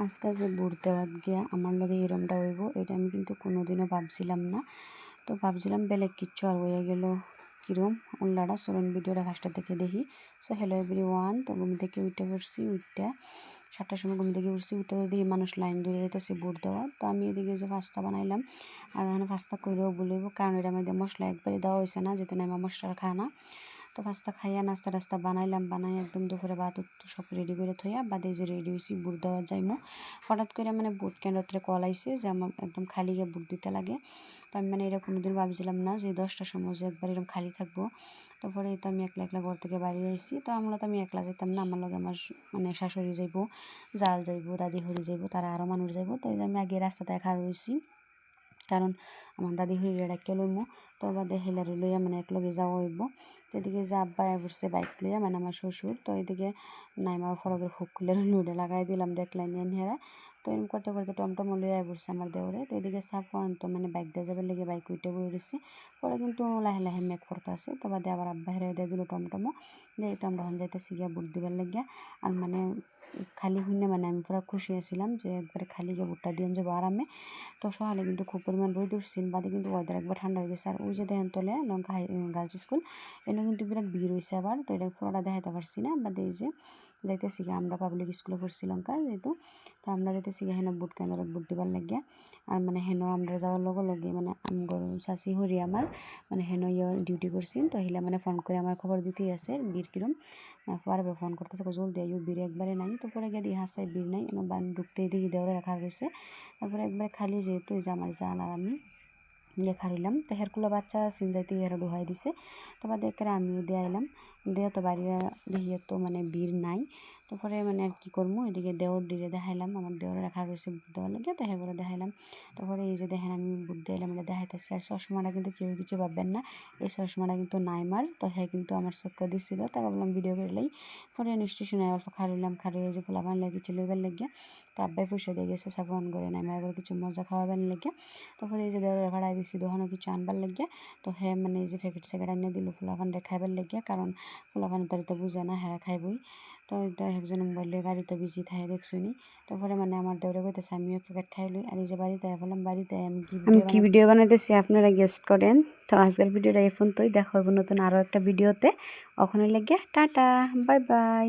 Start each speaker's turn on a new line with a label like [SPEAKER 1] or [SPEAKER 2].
[SPEAKER 1] আজকে যে বুট দেওয়াত গিয়া আমার লগে এরমটা হইব এটা আমি কিন্তু কোনোদিনও ভাবছিলাম না। তো ভাবছিলাম বেলেগ কিচ্ছু আর হয়ে গেল কিরম উল্লাটা চলুন ভিডিওটা ফার্স্টটা থেকে দেখি। সো হ্যালো এভরিওয়ান, তো ঘুম থেকে উঠে পড়ছি, উঠতে 7টার সময় ঘুম থেকে উঠছি, উঠতে দেখি মানুষ লাইন ধরে যেতেছে বুট দেওয়া। তো আমি এদিকে যে পাস্তা বানাইলাম আর এখানে পাস্তা কইরেও বলব কারণ এটার মধ্যে মশলা একবারে দেওয়া হয়েছে না, যেহেতু আমি মশলা খায় না। তো পাস্তা খাইয়া নাস্তা টাস্তা বানাইলাম, বানাই একদম দুপুরে ভাত সব রেডি করে থইয়া বাদে যে রেডি হয়েছি বুট দেওয়া যাইমো। হঠাৎ করে মানে বুট কেন্দ্রে কল আইছে যে আমার একদম খালি গিয়ে বুট দিতে লাগে। তো আমি মানে এটা কোনোদিন ভাবছিলাম না যে 10টার সময় যে একবার এরকম খালি থাকবো। তারপরে তো আমি একলা একলা ঘর থেকে বাড়ি আইছি। তো আমরা তো আমি একলা যেতাম না, আমার লগে আমার মানে শাশুড়ি যাইবো, জাল যাইবো, দাদি হরি যাইবো, তারা আরও মানুষ যাইবো। তো আমি আগে রাস্তাতে খাড়া রয়েছি, কারণ আমার দাদি হরিরা ডাকিয়া লইমু। তো বাদে হেলারি লইয়া মানে একলগে যাওয়া হইব। তো এদিকে যে আব্বা বসছে বাইক লইয়া, মানে আমার শ্বশুর। তো এদিকে নাইমার ফরকের হুক খুলে নুডে লাগাই দিলাম, দেখলাই নিয়ে হেরা। তো এরকম করতে করতে টমটম লইয়া বসছে আমার দেওরে। তো এদিকে সাফওয়ান তো মানে বাইক দিয়ে যাবার লেগে বাইক উইটে বই রয়েছে। পরে কিন্তু লাহে লাহে মেঘ পড়তে আছে। তো বাদে আবার আব্বা হেরা দিয়ে দিল টমটমও, যে এই তো আমরা যাইতেছি গিয়া বুট দিবার লাগিয়া। আর মানে খালি হইনে মানে আমি পুরো খুশি আছিলাম যে একবারে খালি গিয়ে বুটটা দিয়ে যাবো আরামে। তো সকালে কিন্তু খুব পরিমাণ রোদ উঠছিল, বাদে কিন্তু ওয়েদার একবার ঠান্ডা হয়ে গেছে। আর ওই যে দেখেন তলে লঙ্কা গার্লস স্কুল, এনে কিন্তু বিরাট ভিড় হয়েছে আবার। তো এটা পুরোটা দেখাতে পারছি না। বাদে এই যে যাইতেছি গিয়ে আমরা পাবলিক স্কুলে পড়ছি লঙ্কা যেহেতু। তো আমরা যাইতেছি গিয়ে হেন বুট কেন্দ্র বুট দিবার লাগিয়া। আর মানে হেন আমরা যাওয়ার লগে লগে মানে আমগর চাষি হরি আমার মানে হেন ডিউটি করছেন। তো হিলা মানে ফোন করে আমার খবর দিতেই আছে বীর কিরম। পরে ফোন করতেছে জলদি আইও, বীর একবারে নাই। তো পরে গিয়ে দিয়ে হাসাই বীর নাই, ঢুকতেই দেখি দেওয়ারে রাখা রয়েছে। তারপরে একবারে খালি যেহেতু এই যে আমার জাল আর আমি লেখা রইলাম। তো হেরকুলো বাচ্চা সিন যাইতে হেরা ডুহাই দিছে। তো বাদে একেবারে আমিও দিয়ে আইলাম, দিয়ে তো বাড়ি দেখিয়ে তো মানে ভিড় নাই। তারপরে মানে আর কী করবো, এদিকে দেওর ডিরে দেখাইলাম, আমার দেওয়ারে রাখা রয়েছে বুট দেওয়ার লাগে, তো করে দেখাইলাম। তারপরে এই যে দেখেন আমি বুট দিয়ে এলাম, এটা দেখাইতেছি। আর চশমাটা কিন্তু কেউ কিছু ভাববেন না, এই চশমাটা কিন্তু নাইমার। তো হ্যাঁ কিন্তু আমার চক্কর দিচ্ছিল, তা ভাবলাম ভিডিও করলেই। পরে স্টেশনে অল্প খাড়িলাম, খাড়িয়ে যে পোলা বানলে কিছু লইবার লাগিয়া। তো আব্বাই পয়সা দিয়ে গেছে সাফওয়ান করে নাইমা এবার কিছু মজা খাওয়াবার লাগিয়া। তারপরে এই যে দেওয়ারে ভাড়াই দিছি দোকানে কিছু আনবার লাগিয়া। তো হ্যাঁ মানে এই যে প্যাকেট স্যাকেট আনিয়ে দিল ফুলাফানরে খাইবার লাগিয়া, কারণ ফুলাফান তো বুঝে না, হ্যাঁ খাইবই। তো এটা একজন মোবাইলে গাড়িতে বিজি থাকে দেখছুনি। তারপরে মানে আমার দেওরে কইতেছে আমিও প্যাকেট খাইলি। আর এই যে বাড়িতে ফেলাম, বাড়িতে আমি কি ভিডিও বানাইতেছি আপনারা গেস্ট করেন। তো আজকের ভিডিওটা এই পর্যন্তই, দেখা হবে নতুন আরও একটা ভিডিওতে। ওখানে লাগিয়া টাটা, বাই বাই।